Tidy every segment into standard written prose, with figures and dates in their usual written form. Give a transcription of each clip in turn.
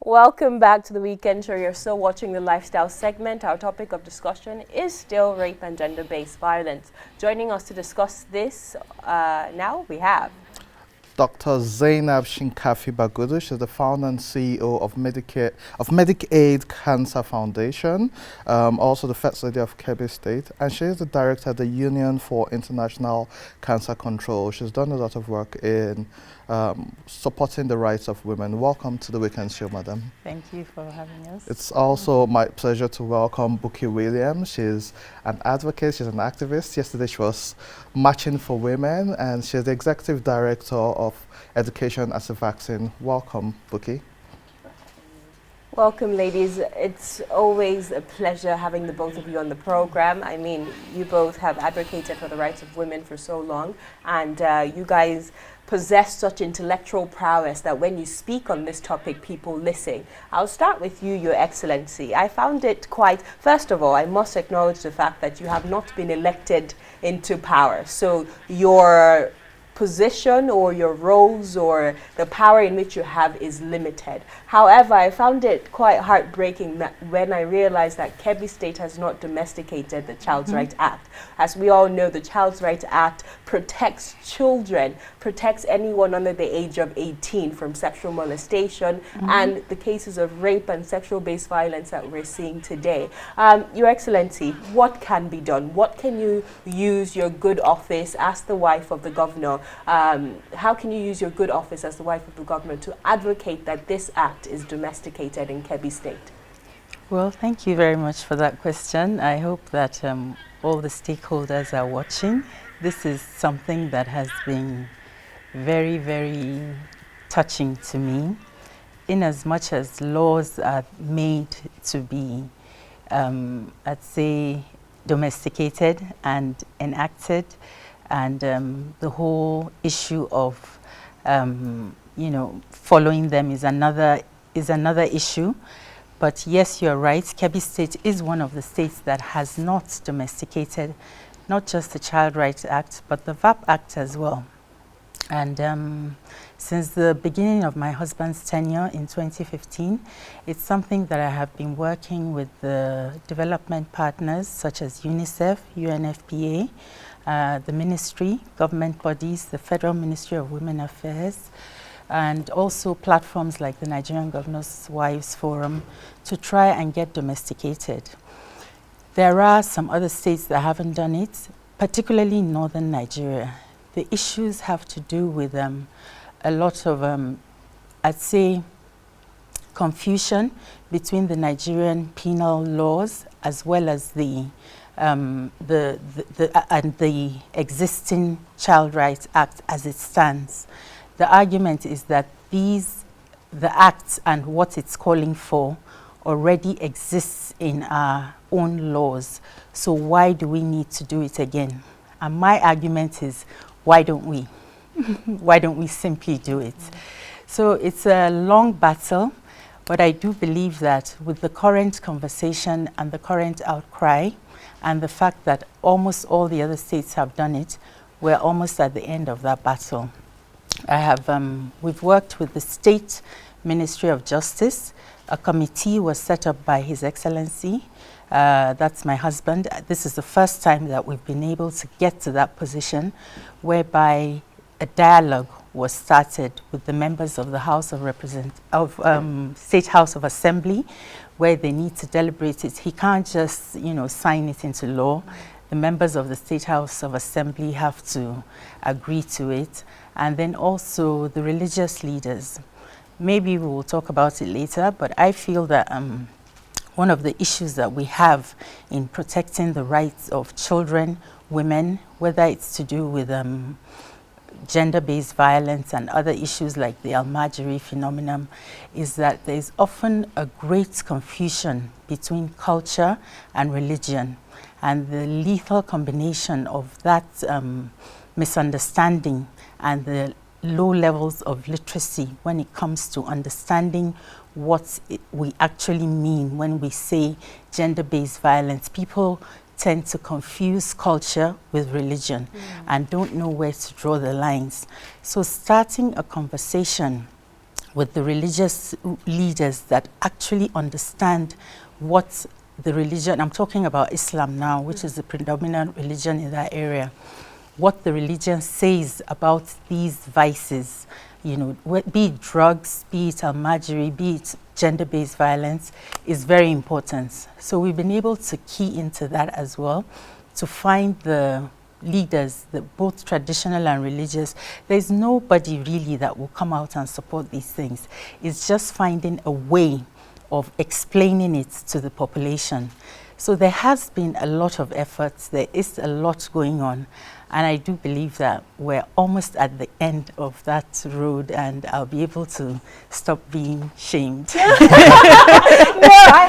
Welcome back to the weekend show. You're still watching the lifestyle segment. Our topic of discussion is still rape and gender-based violence. Joining us to discuss this now we have Dr. Zainab Shinkafi-Bagudu. She's the founder and CEO of Medicaid Cancer Foundation, also the First Lady of Kebbi State, and she is the director of the Union for International Cancer Control. She's done a lot of work in supporting the rights of women. Welcome to the weekend show, madam. Thank you for having us. It's also my pleasure to welcome Bukky Williams. She's an advocate, she's an activist. Yesterday she was marching for women, and she's the executive director of Education as a Vaccine. Welcome, Bukky. Welcome, ladies. It's always a pleasure having the both of you on the program. I mean, you both have advocated for the rights of women for so long, and you guys possess such intellectual prowess that when you speak on this topic, people listen. I'll start with you, Your Excellency. I found it quite, first of all, I must acknowledge the fact that you have not been elected into power. So your position or your roles or the power in which you have is limited. However, I found it quite heartbreaking that when I realized that Kebbi State has not domesticated the Child's Right Act. As we all know, the Child's Right Act protects children, protects anyone under the age of 18 from sexual molestation and the cases of rape and sexual-based violence that we're seeing today. Your Excellency, what can be done? What can you use your good office as the wife of the governor? How can you use your good office as the wife of the governor to advocate that this act is domesticated in Kebbi State? Well, thank you very much for that question. I hope that all the stakeholders are watching. This is something that has been very, very touching to me, in as much as laws are made to be, I'd say, domesticated and enacted, and the whole issue of following them is another issue. But yes, you're right. Kebbi State is one of the states that has not domesticated not just the Child Rights Act, but the VAP Act as well. And since the beginning of my husband's tenure in 2015, it's something that I have been working with the development partners such as UNICEF, UNFPA, the ministry, government bodies, the Federal Ministry of Women Affairs, and also platforms like the Nigerian Governors' Wives Forum to try and get domesticated. There are some other states that haven't done it, particularly in northern Nigeria. The issues have to do with a lot of, I'd say, confusion between the Nigerian penal laws as well as the existing Child Rights Act as it stands. The argument is that the act and what it's calling for already exists in our own laws. So why do we need to do it again? And my argument is, why don't we? Why don't we simply do it? So it's a long battle, but I do believe that with the current conversation and the current outcry, and the fact that almost all the other states have done it, we're almost at the end of that battle. We've worked with the State Ministry of Justice. A committee was set up by His Excellency. That's my husband. This is the first time that we've been able to get to that position, whereby a dialogue was started with the members of the House of State House of Assembly, where they need to deliberate it. He can't just, sign it into law. The members of the State House of Assembly have to agree to it. And then also the religious leaders. Maybe we will talk about it later, but I feel that one of the issues that we have in protecting the rights of children, women, whether it's to do with gender-based violence and other issues like the Almajiri phenomenon, is that there is often a great confusion between culture and religion, and the lethal combination of that misunderstanding and the low levels of literacy when it comes to understanding what we actually mean when we say gender-based violence. People tend to confuse culture with religion and don't know where to draw the lines. So starting a conversation with the religious leaders that actually understand what the religion, I'm talking about Islam now, which is the predominant religion in that area, what the religion says about these vices, you know, be it drugs, be it almajiri, be it gender-based violence, is very important. So we've been able to key into that as well, to find the leaders, both traditional and religious. There's nobody really that will come out and support these things. It's just finding a way of explaining it to the population. So there has been a lot of efforts, there is a lot going on, and I do believe that we're almost at the end of that road, and I'll be able to stop being shamed. No, I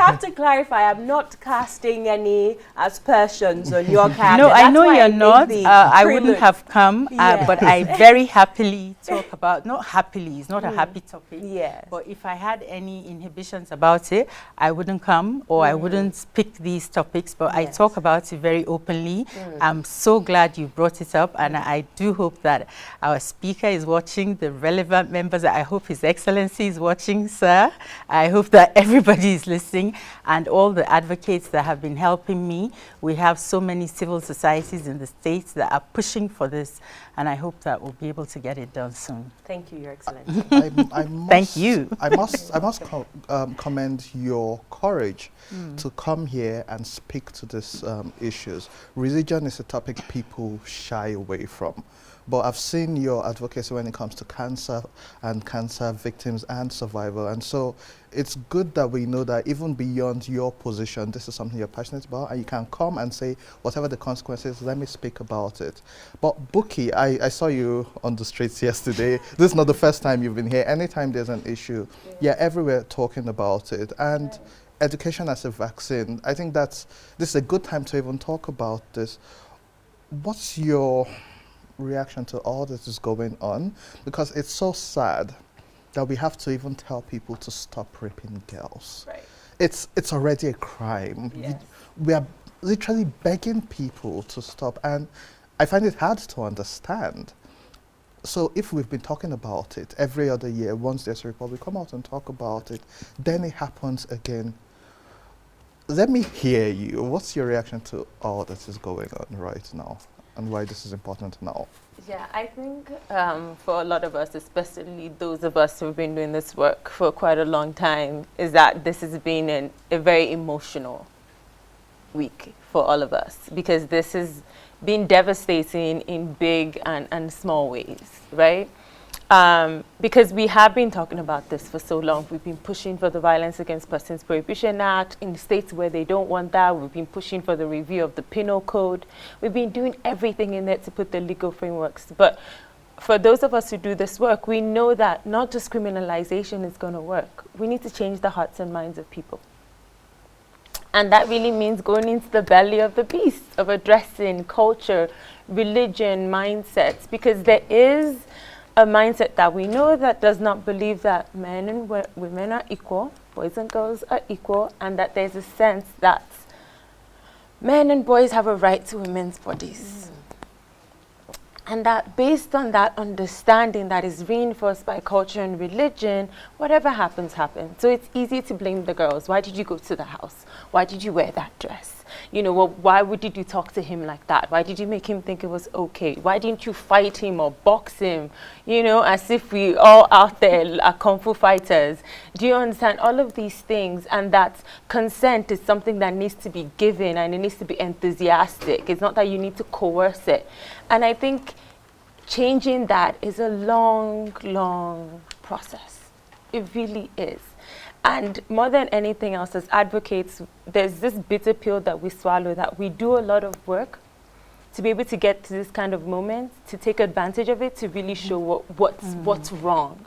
have to clarify, I'm not casting any aspersions on your character. No, I That's know why you're not. I wouldn't prelude. have come, Yeah. but I very happily talk about, not happily, it's not a happy topic, Yes. but if I had any inhibitions about it, I wouldn't come, or I wouldn't pick these topics, but I Yes. talk about it very openly. I'm so glad you brought it up, and I do hope that our speaker is watching, the relevant members. I hope His Excellency is watching, sir. I hope that everybody is listening, and all the advocates that have been helping me. We have so many civil societies in the states that are pushing for this, and I hope that we'll be able to get it done soon. Thank you, Your Excellency. I must, Thank you. I must commend your courage to come here and speak to these issues. Religion is a topic people shy away from, but I've seen your advocacy when it comes to cancer and cancer victims and survival, and so it's good that we know that even beyond your position, this is something you're passionate about, and you can come and say, whatever the consequences, let me speak about it. But Bukky, I saw you on the streets yesterday. This is not the first time you've been here. Anytime there's an issue, you're everywhere talking about it. And education as a vaccine, I think this is a good time to even talk about this. What's your reaction to all that is going on? Because it's so sad that we have to even tell people to stop raping girls. Right. It's already a crime. Yes. We are literally begging people to stop, and I find it hard to understand. So if we've been talking about it every other year, once there's a report, we come out and talk about it, then it happens again. Let me hear you. What's your reaction to all that is going on right now, and why this is important now? Yeah, I think for a lot of us, especially those of us who've been doing this work for quite a long time, is that this has been a very emotional week for all of us, because this has been devastating in big and small ways, right? Because we have been talking about this for so long. We've been pushing for the Violence Against Persons Prohibition Act in states where they don't want that. We've been pushing for the review of the Penal Code. We've been doing everything in there to put the legal frameworks. But for those of us who do this work, we know that not just criminalization is going to work. We need to change the hearts and minds of people. And that really means going into the belly of the beast, of addressing culture, religion, mindsets, because there is a mindset that we know that does not believe that men and women are equal, boys and girls are equal, and that there's a sense that men and boys have a right to women's bodies. And that based on that understanding that is reinforced by culture and religion, whatever happens, happens. So it's easy to blame the girls. Why did you go to the house? Why did you wear that dress? You know, well, why did you talk to him like that? Why did you make him think it was okay? Why didn't you fight him or box him? You know, as if we all out there are kung fu fighters. Do you understand all of these things? And that consent is something that needs to be given, and it needs to be enthusiastic. It's not that you need to coerce it. And I think changing that is a long, long process. It really is. And more than anything else, as advocates, there's this bitter pill that we swallow, that we do a lot of work to be able to get to this kind of moment, to take advantage of it, to really show what's wrong.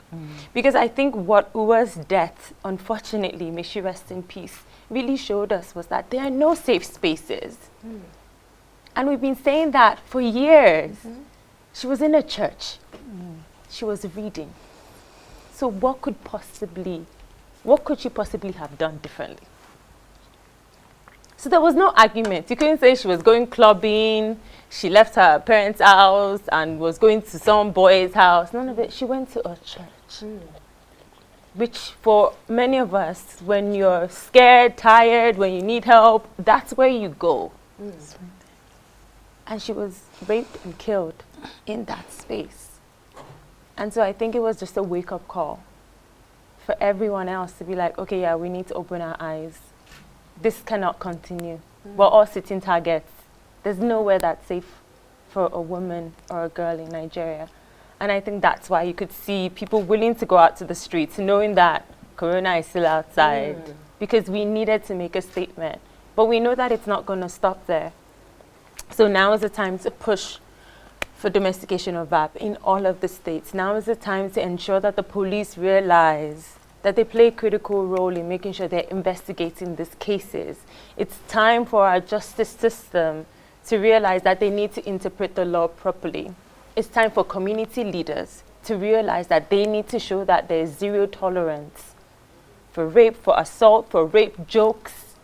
Because I think what Uwa's death, unfortunately, may she rest in peace, really showed us was that there are no safe spaces. And we've been saying that for years. She was in a church. She was reading. So what could she possibly have done differently? So there was no argument. You couldn't say she was going clubbing, she left her parents' house and was going to some boy's house. None of it. She went to a church. which for many of us, when you're scared, tired, when you need help, that's where you go. And she was raped and killed in that space. And so I think it was just a wake-up call for everyone else to be like, okay, yeah, we need to open our eyes. This cannot continue. We're all sitting targets. There's nowhere that's safe for a woman or a girl in Nigeria. And I think that's why you could see people willing to go out to the streets, knowing that Corona is still outside, because we needed to make a statement. But we know that it's not going to stop there. So now is the time to push for domestication of VAP in all of the states. Now is the time to ensure that the police realize that they play a critical role in making sure they're investigating these cases. It's time for our justice system to realize that they need to interpret the law properly. It's time for community leaders to realize that they need to show that there's zero tolerance for rape, for assault, for rape jokes,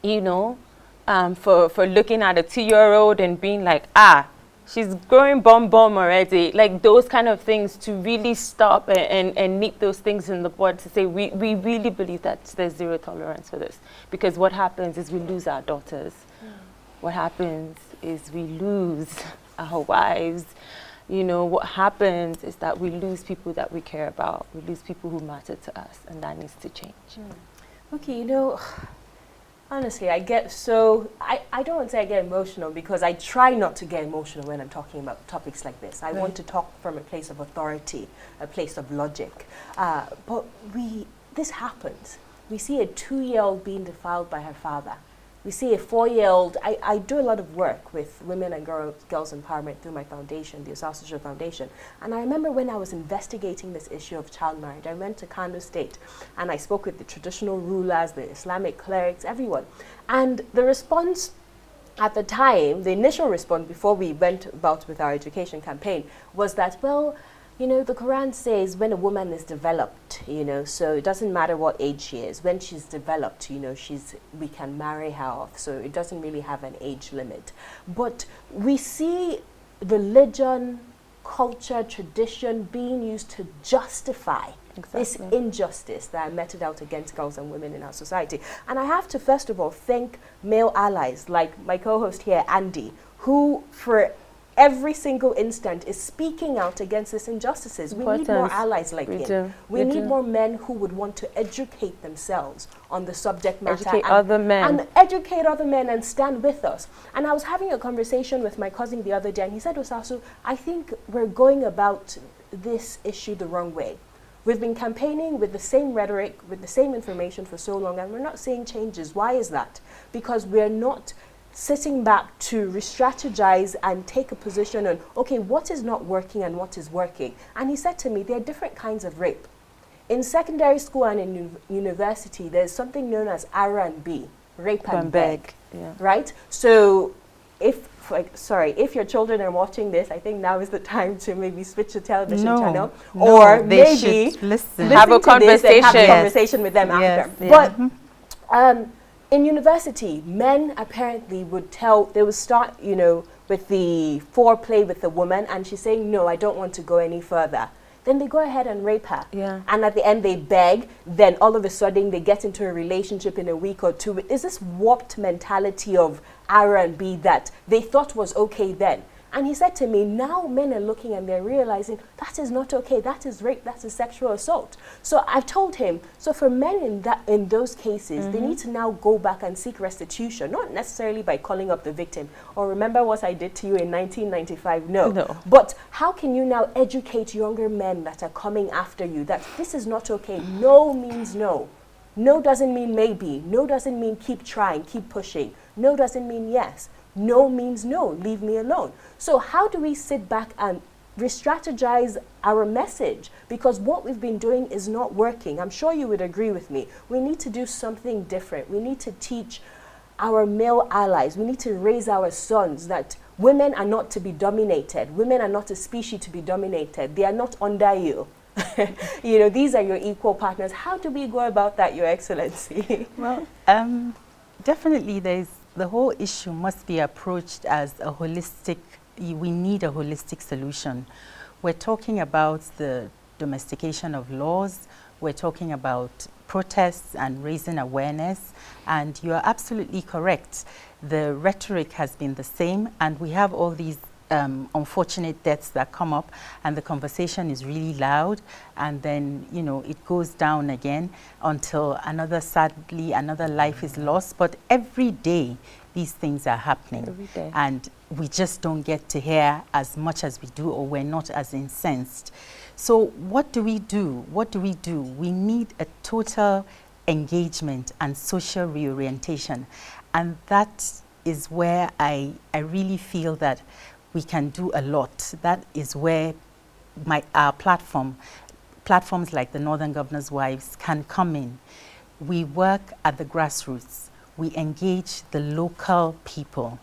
you know, for looking at a 2-year-old and being like, she's growing bomb already, like those kind of things, to really stop and nip those things in the bud, to say we really believe that there's zero tolerance for this. Because what happens is we lose our daughters. What happens is we lose our wives. You know, what happens is that we lose people that we care about. We lose people who matter to us, and that needs to change. Okay, you know, honestly, I get so, I don't want to say I get emotional, because I try not to get emotional when I'm talking about topics like this. I want to talk from a place of authority, a place of logic. But this happens. We see a 2-year-old being defiled by her father. We see a 4-year-old. I do a lot of work with women and girls empowerment through my foundation, the Osasu Foundation. And I remember when I was investigating this issue of child marriage, I went to Kano State and I spoke with the traditional rulers, the Islamic clerics, everyone. And the response at the time, the initial response before we went about with our education campaign, was that, well, you know, the Quran says when a woman is developed, you know, so it doesn't matter what age she is. When she's developed, you know, we can marry her off. So it doesn't really have an age limit. But we see religion, culture, tradition being used to justify this injustice that are meted out against girls and women in our society. And I have to, first of all, thank male allies like my co-host here, Andy, who for every single instant is speaking out against these injustices. We need more allies like him. We need more men who would want to educate themselves on the subject matter. Educate other men. And educate other men and stand with us. And I was having a conversation with my cousin the other day, and he said, Osasu, I think we're going about this issue the wrong way. We've been campaigning with the same rhetoric, with the same information for so long, and we're not seeing changes. Why is that? Because we're not sitting back to re-strategize and take a position on, okay, what is not working and what is working. And he said to me, there are different kinds of rape. In secondary school and in university, there's something known as R&B, rape and beg, right? So if your children are watching this, I think now is the time to maybe switch the television channel, or maybe listen have a conversation with them after. But in university, men apparently they would start, you know, with the foreplay with the woman, and she's saying, no, I don't want to go any further. Then they go ahead and rape her. And at the end they beg, then all of a sudden they get into a relationship in a week or two. Is this warped mentality of R&B that they thought was okay then? And he said to me, now men are looking and they're realizing that is not okay, that is rape, that is sexual assault. So I've told him, so for men in those cases, they need to now go back and seek restitution, not necessarily by calling up the victim, or remember what I did to you in 1995, no. But how can you now educate younger men that are coming after you that this is not okay? No means no. No doesn't mean maybe. No doesn't mean keep trying, keep pushing. No doesn't mean yes. No means no, leave me alone. So how do we sit back and re-strategize our message? Because what we've been doing is not working. I'm sure you would agree with me. We need to do something different. We need to teach our male allies. We need to raise our sons that women are not to be dominated. Women are not a species to be dominated. They are not under you. You know, these are your equal partners. How do we go about that, Your Excellency? Well, definitely the whole issue must be approached as a holistic, we need a holistic solution. We're talking about the domestication of laws. We're talking about protests and raising awareness. And you are absolutely correct. The rhetoric has been the same, and we have all these unfortunate deaths that come up, and the conversation is really loud, and then, you know, it goes down again until sadly, another life is lost. But every day, these things are happening. Every day. And we just don't get to hear as much as we do, or we're not as incensed. So what do we do? What do we do? We need a total engagement and social reorientation. And that is where I really feel that we can do a lot. That is where our platforms like the Northern Governor's Wives can come in. We work at the grassroots. We engage the local people.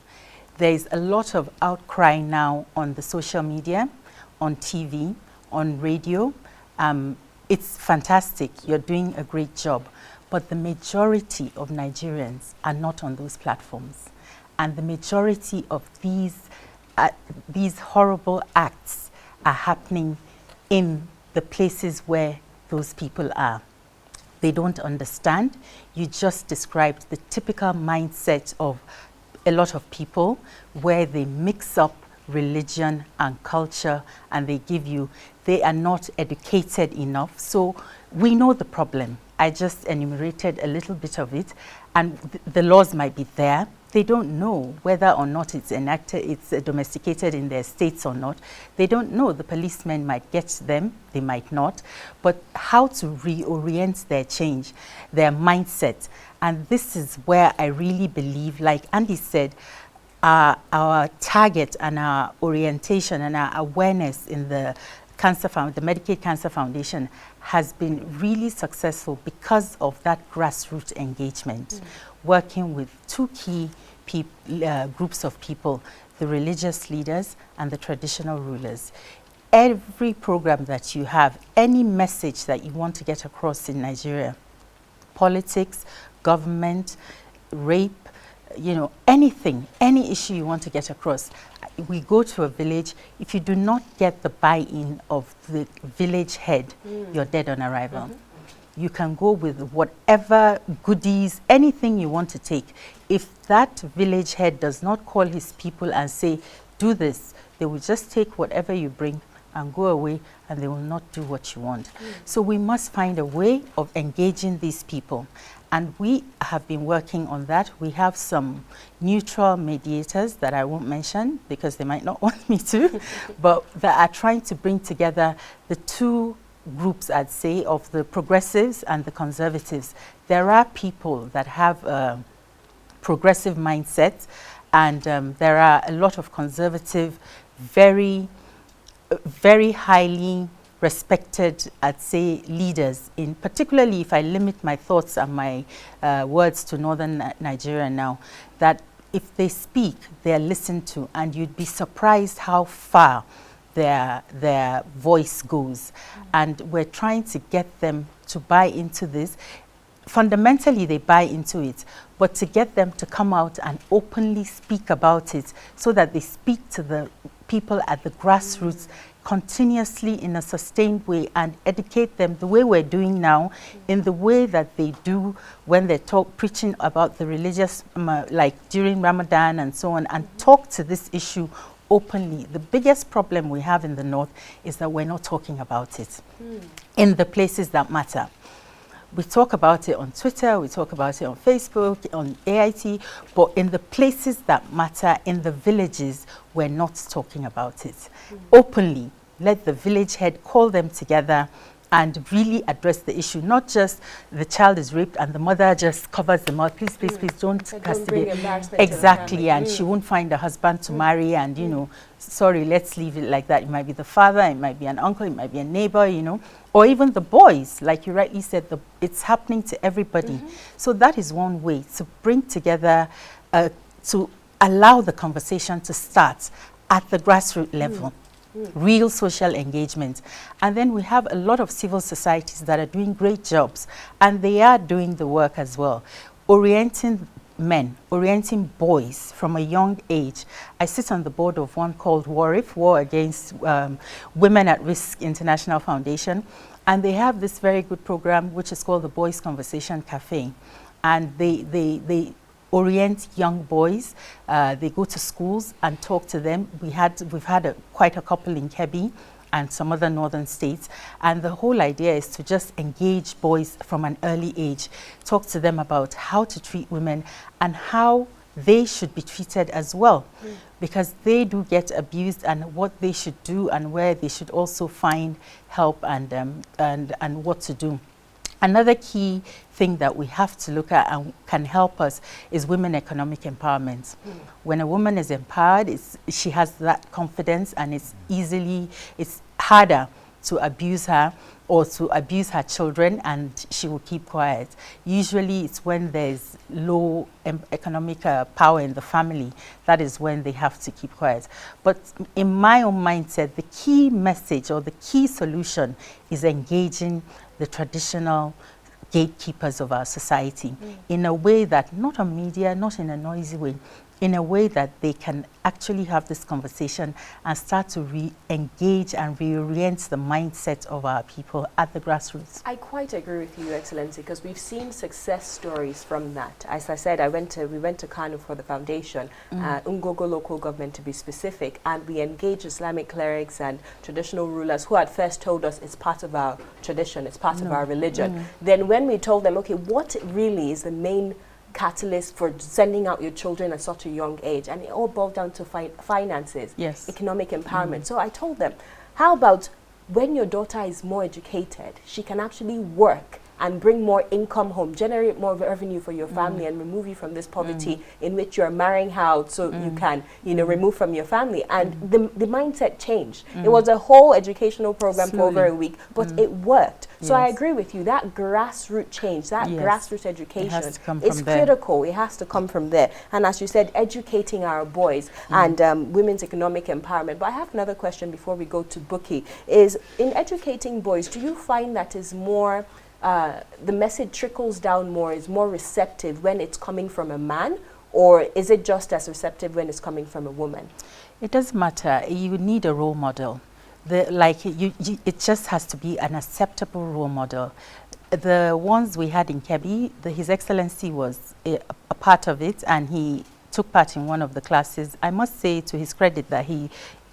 There's a lot of outcry now on the social media, on TV, on radio. It's fantastic. You're doing a great job. But the majority of Nigerians are not on those platforms. And the majority of these horrible acts are happening in the places where those people are. They don't understand. You just described the typical mindset of a lot of people, where they mix up religion and culture, and they are not educated enough. So we know the problem. I just enumerated a little bit of it, and the laws might be there. They don't know whether or not it's domesticated in their states or not. They don't know. The policemen might get them, they might not. But how to reorient their mindset. And this is where I really believe, like Andy said, our target and our orientation and our awareness in the Medicaid Cancer Foundation has been really successful because of that grassroots engagement, working with two key groups of people, the religious leaders and the traditional rulers. Every program that you have, any message that you want to get across in Nigeria, politics, government, rape, you know, anything, any issue you want to get across, we go to a village. If you do not get the buy-in of the village head, you're dead on arrival. You can go with whatever goodies, anything you want to take. If that village head does not call his people and say, do this, they will just take whatever you bring and go away, and they will not do what you want. So we must find a way of engaging these people. And we have been working on that. We have some neutral mediators that I won't mention because they might not want me to, but that are trying to bring together the two groups, I'd say, of the progressives and the conservatives. There are people that have a progressive mindset, and there are a lot of conservative, very highly respected, I'd say, leaders, in particularly if I limit my thoughts and my words to northern Nigeria now, that if they speak, they're listened to, and you'd be surprised how far their voice goes. And we're trying to get them to buy into this. Fundamentally, they buy into it, but to get them to come out and openly speak about it so that they speak to the people at the grassroots continuously in a sustained way and educate them the way we're doing now, in the way that they do when they're preaching about the religious, like during Ramadan and so on, and talk to this issue openly. The biggest problem we have in the North is that we're not talking about it in the places that matter. We talk about it on Twitter, we talk about it on Facebook, on AIT, but in the places that matter, in the villages, we're not talking about it. Openly, let the village head call them together and really address the issue. Not just the child is raped and the mother just covers the mouth. Please, please, please don't custody. Exactly, and she won't find a husband to marry, and you know, sorry, let's leave it like that. It might be the father, it might be an uncle, it might be a neighbor, you know, or even the boys, like you rightly said, it's happening to everybody. So that is one way to bring together, to allow the conversation to start at the grassroots level. Real social engagement. And then we have a lot of civil societies that are doing great jobs, and they are doing the work as well, orienting men, orienting boys from a young age. I sit on the board of one called WARIF, War Against Women at Risk International Foundation, and they have this very good program which is called the Boys Conversation Cafe, and they orient young boys. They go to schools and talk to them. We've had quite a couple in Kebbi and some other northern states, and the whole idea is to just engage boys from an early age, talk to them about how to treat women and how they should be treated as well, because they do get abused, and what they should do and where they should also find help and what to do. Another key thing that we have to look at and can help us is women economic empowerment. When a woman is empowered, she has that confidence, and it's harder to abuse her or to abuse her children, and she will keep quiet. Usually it's when there's low economic power in the family, that is when they have to keep quiet. But in my own mindset, the key message or the key solution is engaging the traditional gatekeepers of our society in a way that, not on media, not in a noisy way, in a way that they can actually have this conversation and start to re-engage and reorient the mindset of our people at the grassroots. I quite agree with you, Excellency, because we've seen success stories from that. As I said, we went to Kano for the foundation, Ungogo local government to be specific, and we engaged Islamic clerics and traditional rulers who at first told us it's part of our tradition, it's part of our religion. Then when we told them, okay, what really is the main catalyst for sending out your children at such a young age, and it all boiled down to finances, economic empowerment. So I told them, how about when your daughter is more educated, she can actually work and bring more income home, generate more revenue for your family, and remove you from this poverty in which you're marrying out, so you can, remove from your family. And the mindset changed. It was a whole educational program for over a week, but it worked. So I agree with you, that grassroots change, that grassroots education is critical. It has to come from there. And as you said, educating our boys and women's economic empowerment. But I have another question before we go to Bukky, is in educating boys, do you find that is more, the message trickles down more, is more receptive when it's coming from a man, or is it just as receptive when it's coming from a woman? It doesn't matter. You need a role model. It just has to be an acceptable role model. The ones we had in Kebbi, His Excellency was a part of it, and he took part in one of the classes. I must say to his credit that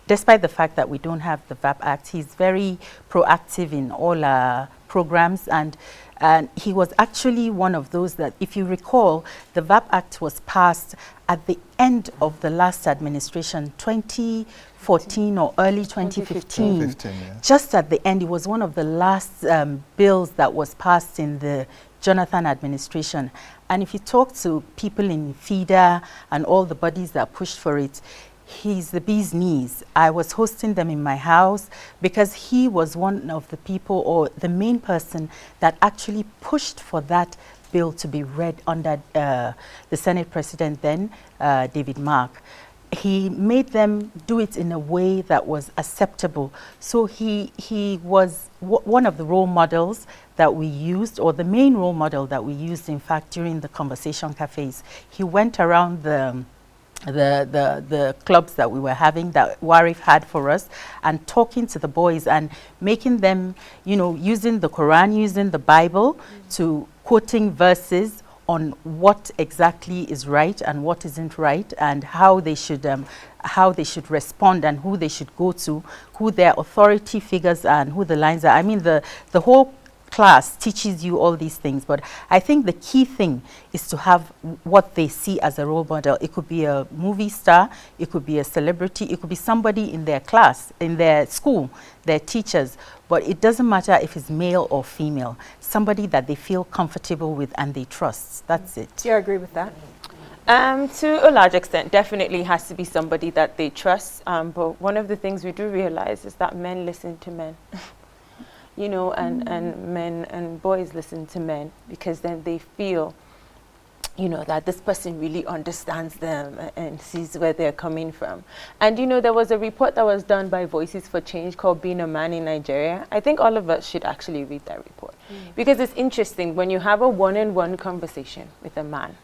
despite the fact that we don't have the VAP Act, he's very proactive in all our programs, and he was actually one of those that, if you recall, the VAP Act was passed at the end of the last administration, 2014 or early 2015. Just at the end, it was one of the last bills that was passed in the Jonathan administration. And if you talk to people in FIDA and all the bodies that pushed for it, he's the bee's knees. I was hosting them in my house because he was one of the people, or the main person, that actually pushed for that bill to be read under the Senate President then, David Mark. He made them do it in a way that was acceptable. So he was one of the role models that we used, or the main role model that we used, in fact, during the conversation cafes. He went around the clubs that we were having, that Warif had for us, and talking to the boys and making them, using the Quran, using the Bible, to quoting verses on what exactly is right and what isn't right, and how they should respond, and who they should go to, who their authority figures are, and who the lines are. I mean, the whole class teaches you all these things, but I think the key thing is to have what they see as a role model. It could be a movie star, it could be a celebrity, it could be somebody in their class, in their school, their teachers, but it doesn't matter if it's male or female, somebody that they feel comfortable with and they trust. That's it. Do you agree with that? To a large extent, definitely has to be somebody that they trust, but one of the things we do realize is that men listen to men. And men and boys listen to men, because then they feel, that this person really understands them and sees where they're coming from. And, there was a report that was done by Voices for Change called Being a Man in Nigeria. I think all of us should actually read that report, because it's interesting when you have a one-on-one conversation with a man,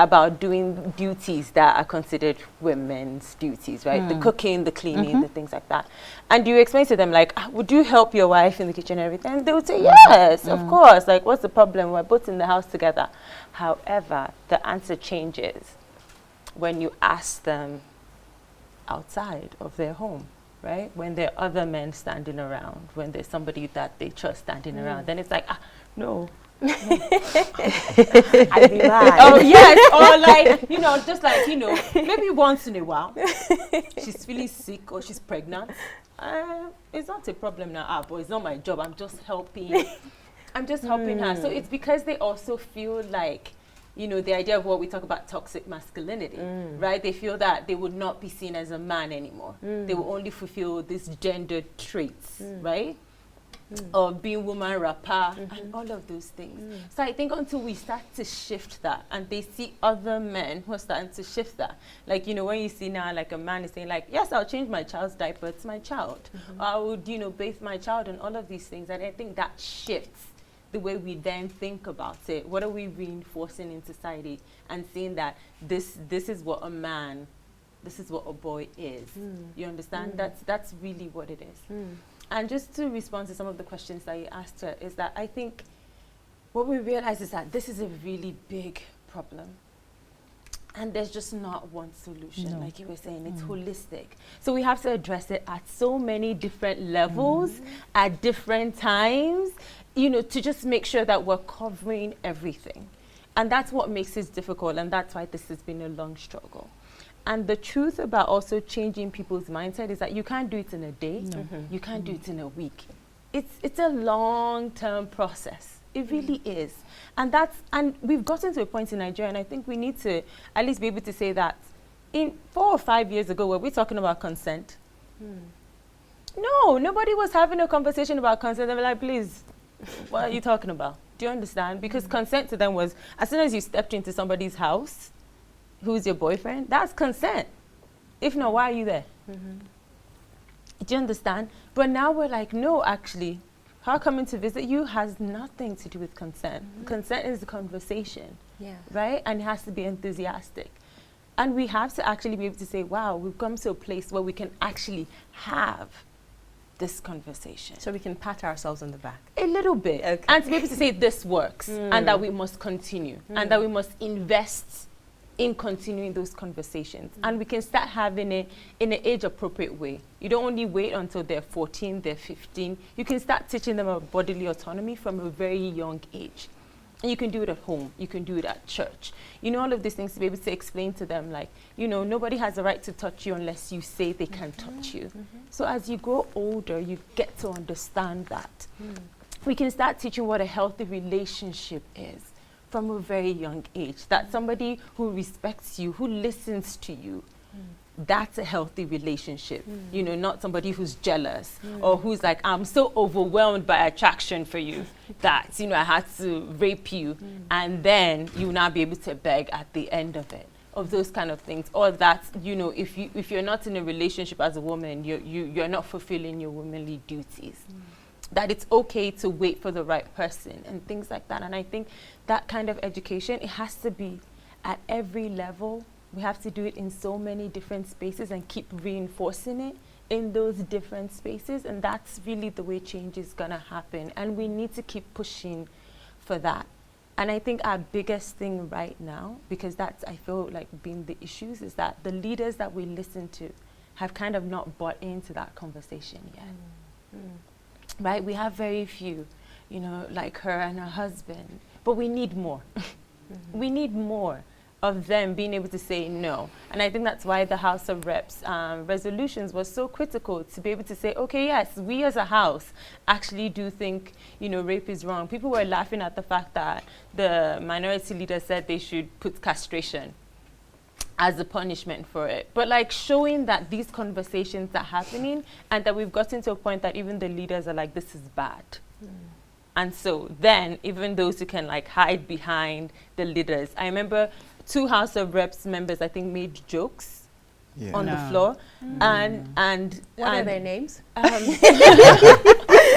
about doing duties that are considered women's duties, right? The cooking, the cleaning, the things like that. And you explain to them, like, would you help your wife in the kitchen and everything? And they would say, yes, of course. Like, what's the problem? We're both in the house together. However, the answer changes when you ask them outside of their home, right? When there are other men standing around, when there's somebody that they trust standing around, then it's like, no. I'd be mad. Oh, yes. Or like, just like, maybe once in a while, she's feeling sick or she's pregnant. It's not a problem now, but it's not my job. I'm just helping. I'm just helping her. So it's because they also feel like, the idea of what we talk about toxic masculinity, right? They feel that they would not be seen as a man anymore. They will only fulfill these gendered traits, right? Of being woman rapper and all of those things. So I think until we start to shift that and they see other men who are starting to shift that, like, when you see now like a man is saying like, yes, I'll change my child's diaper, it's my child. Or I would, bathe my child and all of these things. And I think that shifts the way we then think about it. What are we reinforcing in society and seeing that this is what a man, this is what a boy is. You understand? That's really what it is. And just to respond to some of the questions that you asked her, is that I think what we realize is that this is a really big problem. And there's just not one solution, like you were saying, it's holistic. So we have to address it at so many different levels, at different times, to just make sure that we're covering everything. And that's what makes this difficult, and that's why this has been a long struggle. And the truth about also changing people's mindset is that you can't do it in a day. You can't do it in a week. It's a long-term process. It really is. And we've gotten to a point in Nigeria, and I think we need to at least be able to say that in 4 or 5 years ago, were we talking about consent? No, nobody was having a conversation about consent. They were like, please, what are you talking about? Do you understand? Because consent to them was, as soon as you stepped into somebody's house, who's your boyfriend, that's consent. If not, why are you there? Do you understand? But now we're like, no, actually, her coming to visit you has nothing to do with consent. Consent is the conversation, right? And it has to be enthusiastic. And we have to actually be able to say, wow, we've come to a place where we can actually have this conversation. So we can pat ourselves on the back. A little bit. Okay. And to be able to say this works and that we must continue and that we must invest in continuing those conversations. And we can start having it in an age-appropriate way. You don't only wait until they're 14, they're 15. You can start teaching them about bodily autonomy from a very young age. And you can do it at home. You can do it at church. All of these things to be able to explain to them, like, nobody has the right to touch you unless you say they can touch you. So as you grow older, you get to understand that. We can start teaching what a healthy relationship is from a very young age, that somebody who respects you, who listens to you, that's a healthy relationship. Not somebody who's jealous or who's like, I'm so overwhelmed by attraction for you that, I had to rape you and then you will not be able to beg at the end of it, of those kind of things. Or that, if you're not in a relationship as a woman, you're not fulfilling your womanly duties. That it's okay to wait for the right person and things like that. And I think that kind of education, it has to be at every level. We have to do it in so many different spaces and keep reinforcing it in those different spaces. And that's really the way change is gonna happen. And we need to keep pushing for that. And I think our biggest thing right now, because that's, I feel like being the issues, is that the leaders that we listen to have kind of not bought into that conversation yet. Right? We have very few, like her and her husband, but we need more. We need more of them being able to say no. And I think that's why the House of Reps resolutions was so critical, to be able to say, okay, yes, we as a house actually do think, rape is wrong. People were laughing at the fact that the minority leader said they should put castration as a punishment for it. But like showing that these conversations are happening and that we've gotten to a point that even the leaders are like, this is bad. And so then even those who can like hide behind the leaders. I remember 2 House of Reps members, I think, made jokes on the floor. And what are their names?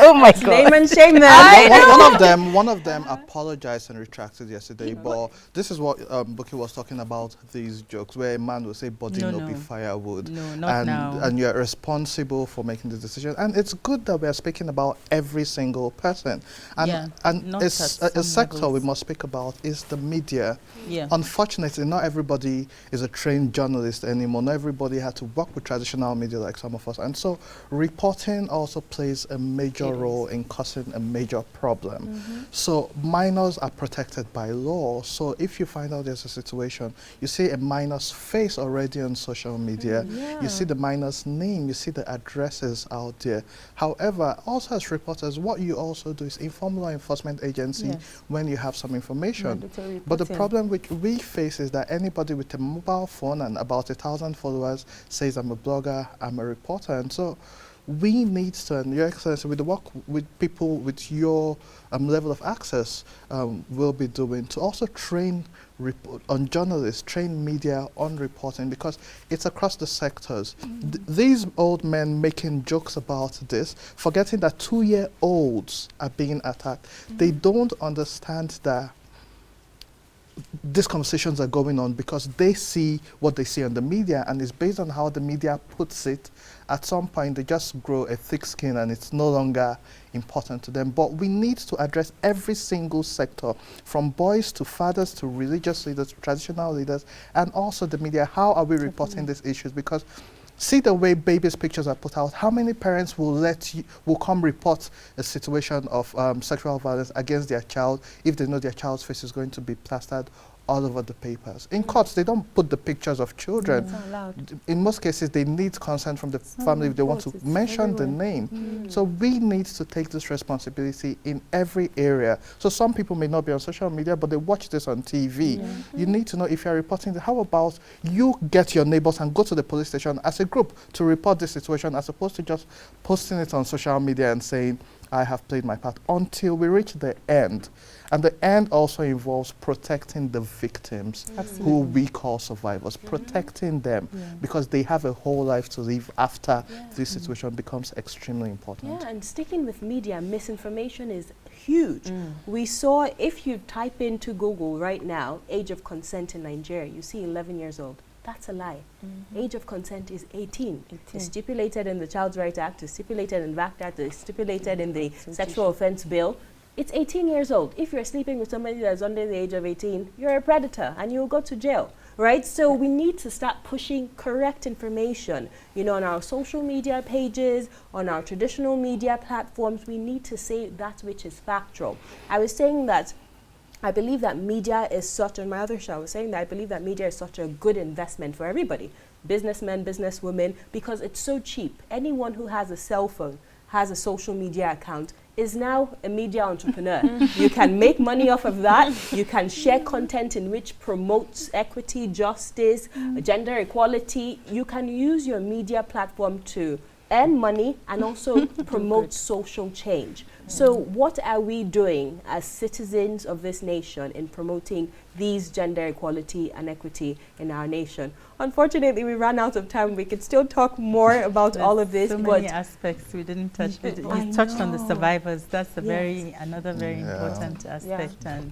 Oh my God. Name and shame them. One of them apologized and retracted yesterday. But this is what Bukky was talking about, these jokes where a man will say, "Body no be firewood," No, not now. and you're responsible for making the decision. And it's good that we are speaking about every single person. And not a at sector levels. we must speak about is the media. Yeah. Unfortunately, not everybody is a trained journalist anymore. Not everybody had to work with traditional media like some of us. And so reporting also plays a major role in causing a major problem. So minors are protected by law. So if you find out there's a situation, you see a minor's face already on social media, you see the minor's name, you see the addresses out there. However, also as reporters, what you also do is inform law enforcement agency when you have some information. But the problem which we face is that anybody with a mobile phone and about 1,000 followers says, I'm a blogger, I'm a reporter. And so we need to, and Your Excellency, with the work with people with your level of access, will be doing to also train on journalists, train media on reporting, because it's across the sectors. These old men making jokes about this, forgetting that 2-year-olds are being attacked. They don't understand that these conversations are going on because they see what they see on the media, and it's based on how the media puts it. At some point, they just grow a thick skin and it's no longer important to them. But we need to address every single sector, from boys to fathers to religious leaders, traditional leaders, and also the media. How are we reporting these issues? Because see the way babies' pictures are put out. How many parents will come report a situation of sexual violence against their child if they know their child's face is going to be plastered all over the papers? In courts, they don't put the pictures of children. It's not allowed. In most cases, they need consent from the family if they want to mention the name. So we need to take this responsibility in every area. So some people may not be on social media, but they watch this on TV. You need to know if you're reporting, how about you get your neighbors and go to the police station as a group to report this situation, as opposed to just posting it on social media and saying, I have played my part, until we reach the end. And the end also involves protecting the victims, who we call survivors, protecting them, because they have a whole life to live after this situation becomes extremely important. Yeah, and sticking with media, misinformation is huge. We saw, if you type into Google right now, age of consent in Nigeria, you see 11 years old. That's a lie. Age of consent is 18. It's stipulated in the Child Rights Act, it's stipulated in the VAC Act, it's stipulated in the Sexual Offense Bill. It's 18 years old. If you're sleeping with somebody that's under the age of 18, you're a predator and you'll go to jail, right? So we need to start pushing correct information, you know, on our social media pages, on our traditional media platforms. We need to say that which is factual. I was saying that I believe that media is such, on my other show, I was saying that I believe that media is such a good investment for everybody, businessmen, businesswomen, because it's so cheap. Anyone who has a cell phone, has a social media account, is now a media entrepreneur. You can make money off of that. You can share content in which promotes equity, justice, gender equality. You can use your media platform to earn money and also promote social change. So what are we doing as citizens of this nation in promoting these gender equality and equity in our nation? Unfortunately, we ran out of time. We could still talk more about all of this. So many aspects we didn't touch. We touched on the survivors. That's another very important aspect. And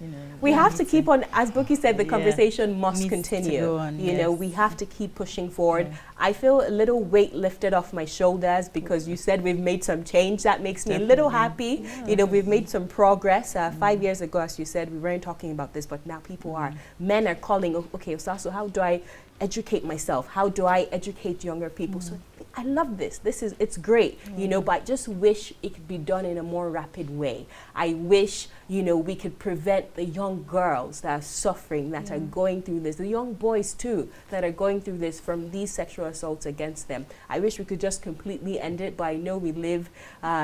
you know, we have to keep on, as Bukky said, the conversation must continue. You know, we have to keep pushing forward. I feel a little weight lifted off my shoulders because you said we've made some change. That makes me a little happy. You know, we've made some progress. 5 years ago, as you said, we weren't talking about this, but now people are. Men are calling, okay, Osasu, how do I educate myself? How do I educate younger people? So I love this. It's great, you know, but I just wish it could be done in a more rapid way. I wish, you know, we could prevent the young girls that are suffering, that are going through this, the young boys too, that are going through this from these sexual assaults against them. I wish we could just completely end it, but I know we live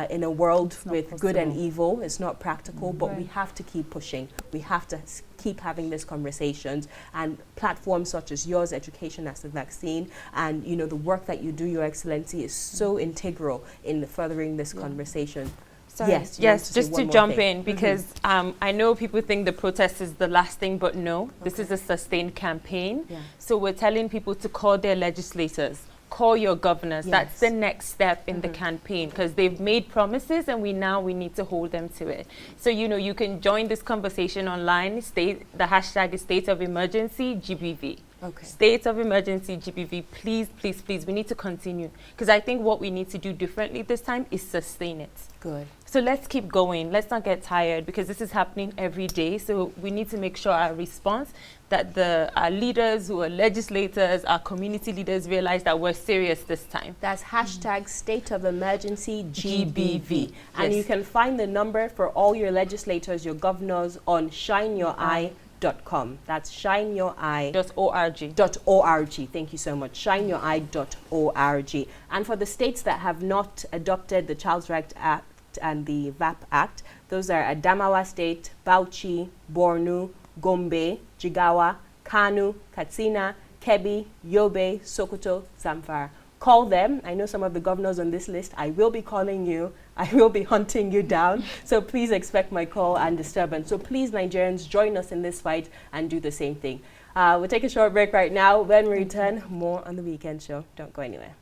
in a world with good and evil. It's not practical, but we have to keep pushing. We have to keep having these conversations, and platforms such as yours, Education as the Vaccine, and you know the work that you do, Your Excellency, is so integral in furthering this conversation. Sorry. Yes, just to jump in, because I know people think the protest is the last thing, but no, this is a sustained campaign. So we're telling people to call their legislators, call your governors. Yes. That's the next step in the campaign, because they've made promises and we need to hold them to it. So, you know, you can join this conversation online. The hashtag is State of Emergency GBV. Okay. State of Emergency GBV. Please, please, please, we need to continue, because I think what we need to do differently this time is sustain it. Good. So let's keep going. Let's not get tired, because this is happening every day. So we need to make sure our response, that our leaders who are legislators, our community leaders realize that we're serious this time. That's hashtag State of Emergency GBV. GBV. And Yes. you can find the number for all your legislators, your governors on shineyoureye.com. That's shineyoureye.org. Thank you so much. shineyoureye.org. And for the states that have not adopted the Child's Rights Act and the VAP Act, those are Adamawa State, Bauchi, Borno, Gombe, Jigawa, Kano, Katsina, Kebbi, Yobe, Sokoto, Zamfara. Call them. I know some of the governors on this list. I will be calling you. I will be hunting you down. So please expect my call and disturbance. So please, Nigerians, join us in this fight and do the same thing. We'll take a short break right now. When we return, more on the Weekend Show. Don't go anywhere.